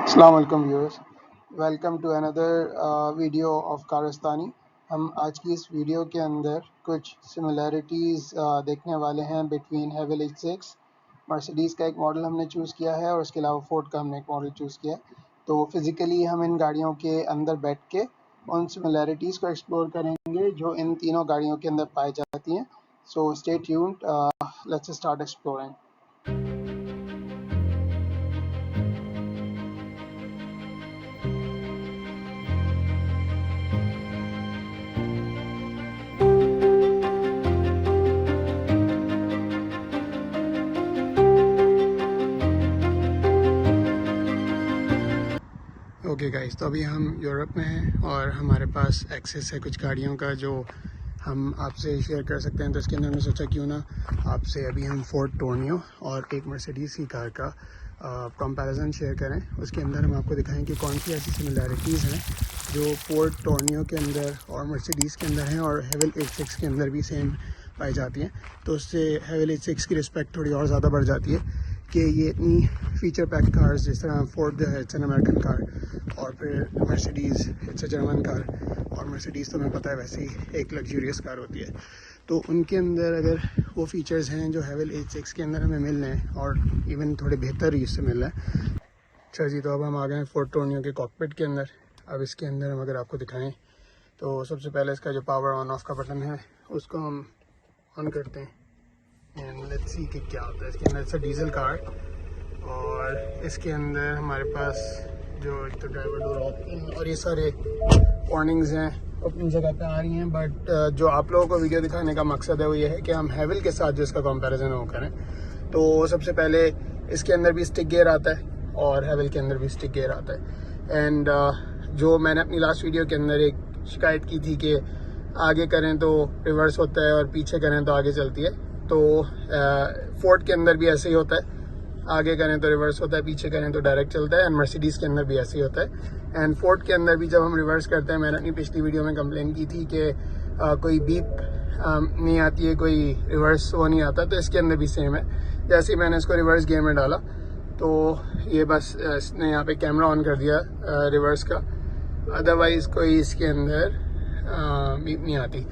अस्सलाम वालेकुम viewers, welcome to another video of कारस्तानी। हम आज की इस वीडियो के अंदर कुछ सिमिलैरिटीज़ देखने वाले हैं बिटवीन हेवल H6। मर्सिडीज़ का एक मॉडल हमने चूज़ किया है और उसके अलावा फोर्ड का हमने एक मॉडल चूज़ किया है। तो फिज़िकली हम इन गाड़ियों के अंदर बैठ के उन सिमिलैरिटीज़ को एक्सप्लोर करेंगे जो इन तीनों गाड़ियों के अंदर पाई जाती हैं। So stay tuned, let's start exploring. Okay guys, तो अभी हम यूरोप में हैं और हमारे पास एक्सेस है कुछ गाड़ियों का जो हम आपसे शेयर कर सकते हैं। तो इसके अंदर हमने सोचा क्यों ना आपसे अभी हम फोर्ड टोर्नियो और एक मर्सिडीज़ की कार का कंपैरिजन शेयर करें। उसके अंदर हम आपको दिखाएं कि कौन सी ऐसी सिमिलैरिटीज़ हैं जो फोर्ड टोर्नियो के अंदर और मर्सिडीज़ के अंदर हैं और हेवल H6 के अंदर भी सेम पाई जाती हैं। तो उससे हेवल H6 की रिस्पेक्ट थोड़ी और ज़्यादा बढ़ जाती है कि ये इतनी फीचर पैक कार्स, जिस तरह फोर्ड जो है इट्स एन अमेरिकन कार और फिर Mercedes it's a German car, और मर्सिडीज़ तो हमें पता है वैसे ही एक लग्जूरियस कार होती है। तो उनके अंदर अगर वो फीचर्स हैं जो हेवल H6 के अंदर हमें मिल रहे हैं और इवन थोड़े बेहतर ही इससे मिल रहा है। अच्छा जी, तो अब हम आ गए हैं फोर्ड टोर्नियो के कॉकपिट के अंदर। अब इसके अंदर हम अगर आपको दिखाएं तो सबसे पहले इसका जो पावर ऑन ऑफ का बटन है उसको हम ऑन करते हैं एंड लेट्स सी कि क्या होता है। इसके अंदर इट्स डीजल कार और इसके अंदर हमारे पास जो एक तो ड्राइवर डोर ओपन और ये सारे वार्निंग्स हैं अपनी जगह पे आ रही हैं। बट जो आप लोगों को वीडियो दिखाने का मकसद है वो ये है कि हम हेवल के साथ जो इसका कंपैरिजन वो करें। तो सबसे पहले इसके अंदर भी स्टिक गियर आता है और हेवल के अंदर भी स्टिक गियर आता है। एंड जो मैंने अपनी लास्ट वीडियो के अंदर एक शिकायत की थी कि आगे करें तो रिवर्स होता है और पीछे करें तो आगे चलती है, तो फोर्ड के अंदर भी ऐसे ही होता है, आगे करें तो रिवर्स होता है, पीछे करें तो डायरेक्ट चलता है। एंड मर्सिडीज़ के अंदर भी ऐसे ही होता है। एंड फोर्ड के अंदर भी जब हम रिवर्स करते हैं, मैंने अपनी पिछली वीडियो में कंप्लेन की थी कि कोई बीप नहीं आती है, कोई रिवर्स वो नहीं आता, तो इसके अंदर भी सेम है। जैसे ही मैंने इसको रिवर्स गियर में डाला तो ये बस इसने यहाँ पे कैमरा ऑन कर दिया रिवर्स का, अदरवाइज कोई इसके अंदर बीप नहीं आती।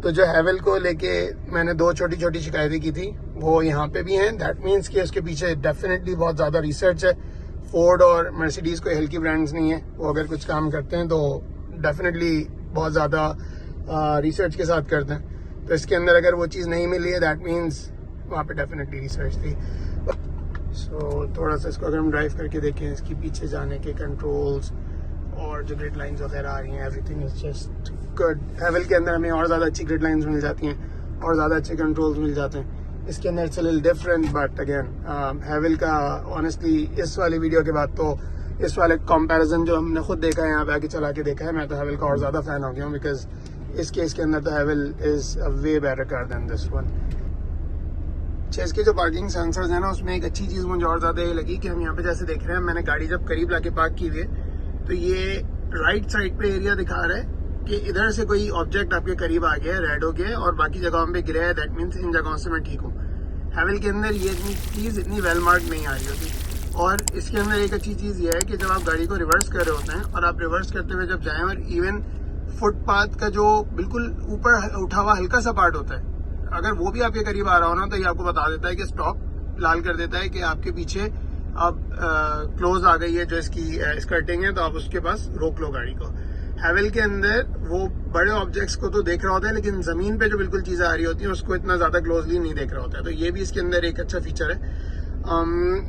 तो जो हेवल को लेके मैंने दो छोटी छोटी शिकायतें की थी वो यहाँ पे भी हैं। दैट मीन्स कि उसके पीछे डेफिनेटली बहुत ज़्यादा रिसर्च है। फोर्ड और मर्सिडीज़ कोई हल्की ब्रांड्स नहीं है, वो अगर कुछ काम करते हैं तो डेफिनेटली बहुत ज़्यादा रिसर्च के साथ करते हैं। तो इसके अंदर अगर वो चीज़ नहीं मिली है दैट मीन्स वहाँ पे डेफिनेटली रिसर्च थी। सो थोड़ा सा इसको अगर हम ड्राइव करके देखें, इसके पीछे जाने के कंट्रोल्स और जो ग्रिड लाइंस वगैरह आ रही हैं, एवरीथिंग इज जस्ट गुड। हेवल के अंदर हमें और ज़्यादा अच्छी ग्रिड लाइंस मिल जाती हैं और ज़्यादा अच्छे कंट्रोल्स मिल जाते हैं। इसके अंदर it's a little different, but again Haval का ऑनेस्टली इस वाली वीडियो के बाद तो इस वाले कंपैरिजन जो हमने खुद देखा है, यहाँ पे आके चला के देखा है, मैं तो हेवल का और ज़्यादा फ़ैन हो गया हूँ बिकॉज इस केस के अंदर तो Haval is a way better car than this one. अच्छा, इसके जो पार्किंग सेंसर्स हैं ना, उसमें एक अच्छी चीज़ मुझे और ज़्यादा ये लगी कि हम यहाँ पे जैसे देख रहे हैं, मैंने गाड़ी जब करीब लाके पार्क की हुई है तो ये राइट साइड पे एरिया दिखा रहा है कि इधर से कोई ऑब्जेक्ट आपके करीब आ गया है रेड हो गया और बाकी जगहों पे गिरा है, दैट मीन्स इन जगहों से मैं ठीक हूँ। हेवल के अंदर ये चीज़ इतनी वेल मार्क नहीं आ रही होती। और इसके अंदर एक अच्छी चीज़ ये है कि जब आप गाड़ी को रिवर्स कर रहे होते हैं और आप रिवर्स करते हुए जब जाएं और इवन फुटपाथ का जो बिल्कुल ऊपर उठा हुआ हल्का सा पार्ट होता है, अगर वो भी आपके करीब आ रहा हो ना तो ये आपको बता देता है कि स्टॉप, लाल कर देता है कि आपके पीछे अब क्लोज आ गई है जो इसकी स्कर्टिंग है, तो आप उसके पास रोक लो गाड़ी को। हेवल के अंदर वो बड़े ऑब्जेक्ट्स को तो देख रहा होता है लेकिन जमीन पे जो बिल्कुल चीजें आ रही होती हैं उसको इतना ज्यादा क्लोजली नहीं देख रहा होता है। तो ये भी इसके अंदर एक अच्छा फीचर है।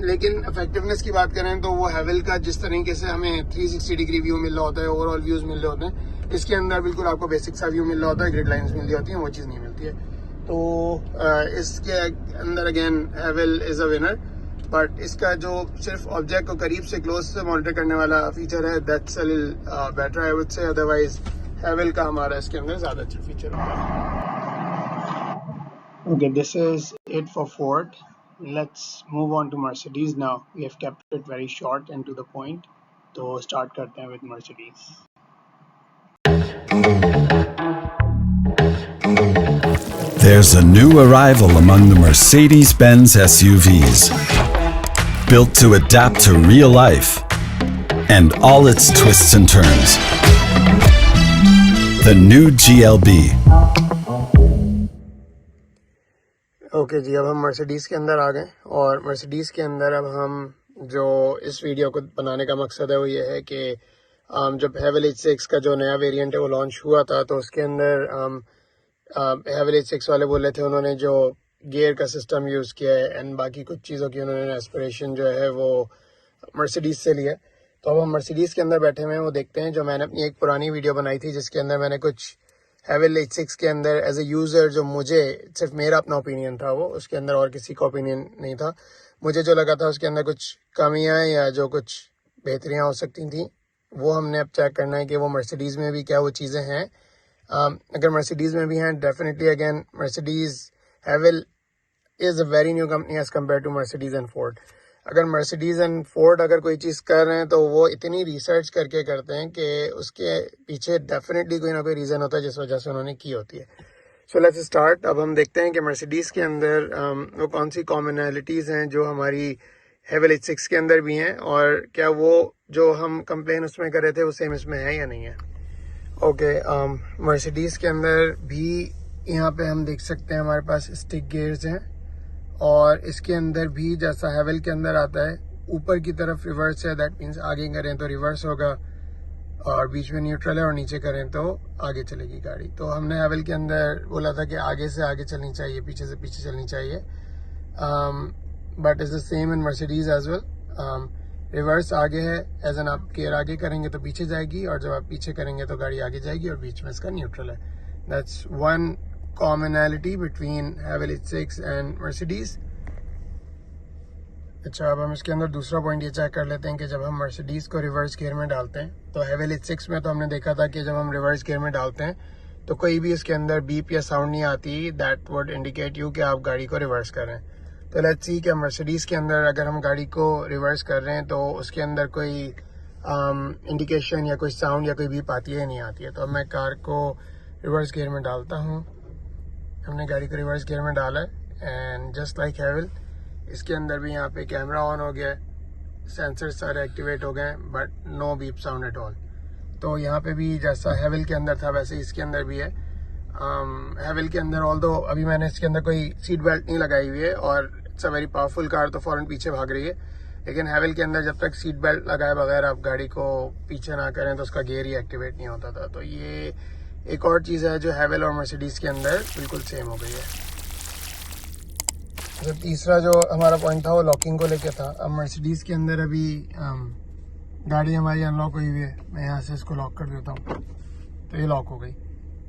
लेकिन इफेक्टिवनेस की बात करें तो वो हेवल का जिस तरीके से हमें 360 डिग्री व्यू मिल रहा होता है, ओवरऑल व्यूज मिल रहे होते हैं, इसके अंदर बिल्कुल आपको बेसिक सा व्यू मिल रहा होता है, ग्रिड लाइन्स मिल रही होती हैं, वो चीज़ नहीं मिलती है। तो इसके अंदर again Haval is a winner, but इसका जो सिर्फ ऑब्जेक्ट को करीब से क्लोज से मॉनिटर करने वाला फीचर है that's a little better I would say. Otherwise Haval का हमारा इसके अंदर ज़्यादा अच्छा फीचर होता है। Okay, this is it for Ford. Let's move on to Mercedes now. We have kept it very short and to the point. तो start करते हैं with Mercedes. There's a new arrival among the Mercedes-Benz SUVs. Built to adapt to real life and all its twists and turns. The new GLB. Okay जी, अब हम Mercedes के अंदर आ गए और मर्सिडीज़ के अंदर अब हम जो इस वीडियो को बनाने का मकसद है वो ये है कि जब हैवेल H6 का जो नया वेरिएंट है वो लॉन्च हुआ था तो उसके अंदर हैवेल H6 वाले बोले थे उन्होंने जो गियर का सिस्टम यूज़ किया है एंड बाकी कुछ चीज़ों की उन्होंने एस्पिरेशन जो है वो मर्सिडीज़ से लिया। तो अब हम मर्सिडीज़ के अंदर बैठे हुए हैं, वो देखते हैं जो मैंने अपनी एक पुरानी वीडियो बनाई थी जिसके अंदर मैंने कुछ हैवेल H6 के अंदर एज ए यूज़र जो मुझे सिर्फ मेरा अपना ओपिनियन था वो, उसके अंदर और किसी का ओपिनियन नहीं था, मुझे जो लगा था उसके अंदर कुछ कमियां या जो कुछ बेहतरियां हो सकती थी वो हमने अब चेक करना है कि वो मर्सिडीज़ में भी क्या वो चीज़ें हैं। अगर मर्सिडीज़ में भी हैं definitely again Mercedes Haval is a very new company as compared to Mercedes and Ford. अगर मर्सिडीज़ एंड फोर्ड अगर कोई चीज़ कर रहे हैं तो वो इतनी रिसर्च करके करते हैं कि उसके पीछे डेफिनेटली कोई ना कोई रीज़न होता है जिस वजह से उन्होंने की होती है। So let's start. अब हम देखते हैं कि मर्सिडीज़ के अंदर वो कौन सी कॉमनैलिटीज़ हैं जो हमारी हैवेल H6 के अंदर भी हैं और क्या वो जो हम कंप्लेन उसमें कर रहे थे वो सेम इसमें है या नहीं है। ओके, मर्सिडीज़ के अंदर भी यहाँ पे हम देख सकते हैं हमारे पास स्टिक गियर्स हैं और इसके अंदर भी जैसा हैवेल के अंदर आता है ऊपर की तरफ रिवर्स है, दैट मीन्स आगे करें तो रिवर्स होगा और बीच में न्यूट्रल है और नीचे करें तो आगे चलेगी गाड़ी। तो हमने हैवेल के अंदर बोला था कि आगे से आगे चलनी चाहिए, पीछे से पीछे चलनी चाहिए, but is the same in Mercedes as well. Reverse आगे है एज एन आप गियर आगे करेंगे तो पीछे जाएगी और जब आप पीछे करेंगे तो गाड़ी आगे जाएगी और बीच में इसका न्यूट्रल है। That's one commonality between हैवेल H6 and Mercedes। अच्छा, अब हम इसके अंदर दूसरा पॉइंट ये चेक कर लेते हैं कि जब हम मर्सिडीज़ को रिवर्स गियर में डालते हैं तो हैवेल H6 में तो हमने देखा था कि जब हम रिवर्स गियर में डालते हैं तो कोई भी इसके अंदर बीप या साउंड नहीं आती, दैट वुड इंडिकेट यू कि आप गाड़ी को रिवर्स कर रहे हैं। तो लेट्स सी कि मर्सिडीज़ के अंदर अगर हम गाड़ी को रिवर्स कर रहे हैं तो उसके अंदर कोई इंडिकेशन या कोई साउंड या कोई बीप आती है या नहीं आती है। तो अब मैं कार को रिवर्स गियर में डालता हूँ। हमने गाड़ी को रिवर्स गियर में डाला है एंड जस्ट लाइक हैवेल इसके अंदर भी यहाँ पे कैमरा ऑन हो गया है, सेंसर सारे एक्टिवेट हो गए हैं, but no beep sound at all. तो यहाँ पे भी जैसा हैवेल के अंदर था वैसे इसके अंदर भी है। हैवेल के अंदर ऑल्दो अभी मैंने इसके अंदर कोई सीट बेल्ट नहीं लगाई हुई है और it's a very powerful car तो फ़ौरन पीछे भाग रही है, लेकिन हैवेल के अंदर जब तक सीट बेल्ट लगाए बगैर आप गाड़ी को पीछे ना करें तो उसका गियर ही एक्टिवेट नहीं होता था। तो ये एक और चीज़ है जो हैवेल और मर्सिडीज़ के अंदर बिल्कुल सेम हो गई है। तो तीसरा जो हमारा पॉइंट था वो लॉकिंग को लेके था। अब मर्सिडीज़ के अंदर अभी गाड़ी हमारी अनलॉक हुई हुई है, मैं यहाँ से इसको लॉक कर देता हूँ तो ये लॉक हो गई।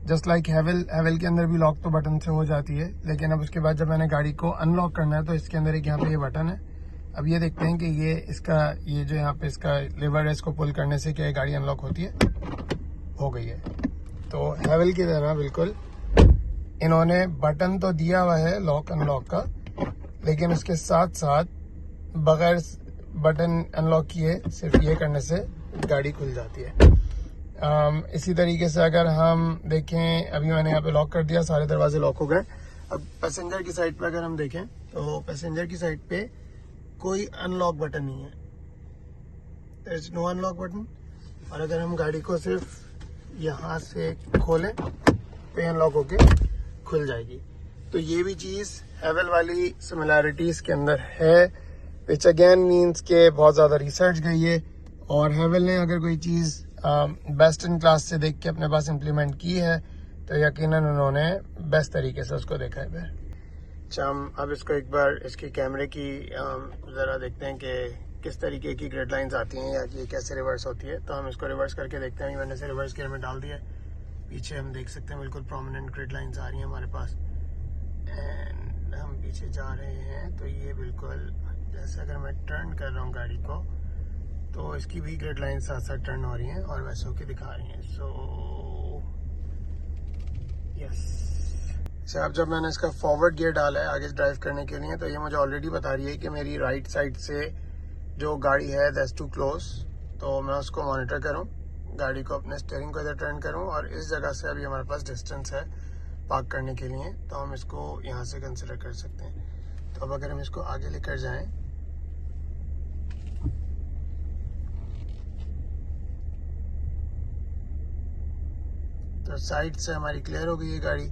जस्ट लाइक हैवेल के अंदर भी लॉक तो बटन से हो जाती है, लेकिन अब उसके बाद जब मैंने गाड़ी को अनलॉक करना है तो इसके अंदर एक यहाँ पे ये बटन है। अब ये देखते हैं कि ये जो यहाँ पे इसका लिवर है इसको पुल करने से क्या गाड़ी अनलॉक होती है, हो गई है। तो हैवेल की तरह बिल्कुल इन्होंने बटन तो दिया हुआ है लॉक अनलॉक का, लेकिन उसके साथ साथ बगैर बटन अनलॉक किए सिर्फ ये करने से गाड़ी खुल जाती है। इसी तरीके से अगर हम देखें, अभी मैंने यहाँ पे लॉक कर दिया, सारे दरवाजे लॉक हो गए। अब पैसेंजर की साइड पे अगर हम देखें तो पैसेंजर की साइड पे कोई अनलॉक बटन नहीं है, there is no unlock button. और अगर हम गाड़ी को सिर्फ यहाँ से खोलें तो अनलॉक होके खुल जाएगी। तो ये भी चीज़ हैवेल वाली सिमिलैरिटीज़ के अंदर है, विच अगेन मीन्स के बहुत ज़्यादा रिसर्च गई है और हैवेल ने अगर कोई चीज़ बेस्ट इन क्लास से देख के अपने पास इम्प्लीमेंट की है तो यकीनन उन्होंने बेस्ट तरीके से उसको देखा है। अच्छा, हम अब इसको एक बार इसके कैमरे की ज़रा देखते हैं कि किस तरीके की ग्रिड लाइंस आती हैं या ये कैसे रिवर्स होती है। तो हम इसको रिवर्स करके देखते हैं। मैंने इसे रिवर्स गियर में डाल दिया, पीछे हम देख सकते हैं बिल्कुल प्रोमिनेंट ग्रिड लाइंस आ रही हैं हमारे पास एंड हम पीछे जा रहे हैं तो ये बिल्कुल जैसे अगर मैं टर्न कर रहा हूँ गाड़ी को तो इसकी भी ग्रिड लाइन साथ साथ टर्न हो रही हैं और वैसे होके दिखा रही हैं। So yes. अच्छा, अब जब मैंने इसका फॉरवर्ड गियर डाला है आगे ड्राइव करने के लिए तो ये मुझे ऑलरेडी बता रही है कि मेरी राइट साइड से जो गाड़ी है दैट्स टू क्लोज, तो मैं उसको मॉनिटर करूं, गाड़ी को अपने स्टीयरिंग को इधर टर्न करूं और इस जगह से अभी हमारे पास डिस्टेंस है पार्क करने के लिए, तो हम इसको यहाँ से कंसिडर कर सकते हैं। तो अब अगर हम इसको आगे लेकर जाएं तो साइड से हमारी क्लियर हो गई है गाड़ी,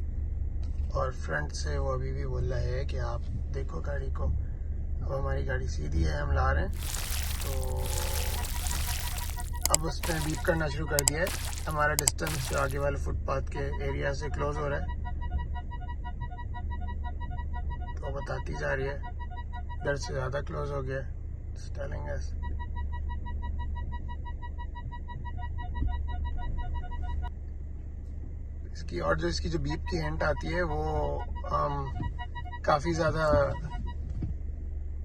और फ्रंट से वो अभी भी बोल रहा है कि आप देखो गाड़ी को। अब हमारी गाड़ी सीधी है, हम ला रहे हैं, तो अब उसने बीप करना शुरू कर दिया है। हमारा डिस्टेंस जो आगे वाले फुटपाथ के एरिया से क्लोज हो रहा है, तो बताती जा रही है इधर से ज़्यादा क्लोज हो गया है। टेलिंग अस इसकी, और जो इसकी जो बीप की हिंट आती है वो काफ़ी ज़्यादा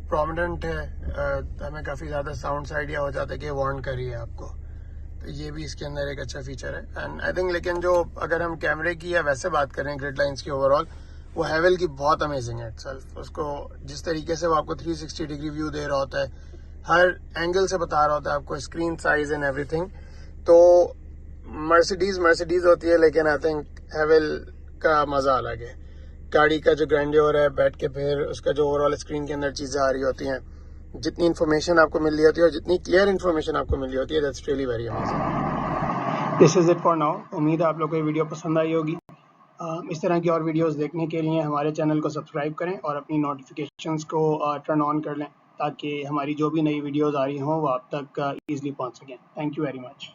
प्रोमिनेंट है। हमें काफ़ी ज़्यादा साउंड से आइडिया हो जाता है कि वार्न कर रही है आपको। तो ये भी इसके अंदर एक अच्छा फीचर है। एंड आई थिंक, लेकिन जो अगर हम कैमरे की या वैसे बात करें ग्रिड लाइंस की ओवरऑल, वो हैवेल की बहुत अमेजिंग है इटसेल्फ। उसको जिस तरीके से वो आपको 360 डिग्री व्यू दे रहा होता है, हर एंगल से बता रहा होता है आपको स्क्रीन साइज एंड एवरीथिंग। तो मर्सिडीज होती है, लेकिन आई थिंक हैवेल का मज़ा अलग है। गाड़ी का जो ग्रैंडियर है, बैठ के फिर उसका जो ओवरऑल स्क्रीन के अंदर चीज़ें आ रही होती हैं, जितनी इन्फॉर्मेशन आपको मिल रही होती है और जितनी क्लियर इन्फॉर्मेशन आपको मिल रही होती है, that's really very amazing. This is it for now. उम्मीद है आप लोगों को ये वीडियो पसंद आई होगी। इस तरह की और वीडियोस देखने के लिए हमारे चैनल को सब्सक्राइब करें और अपनी नोटिफिकेशंस को टर्न ऑन कर लें, ताकि हमारी जो भी नई वीडियोस आ रही हों वो आप तक ईजिली पहुंच सकें। Thank you very much.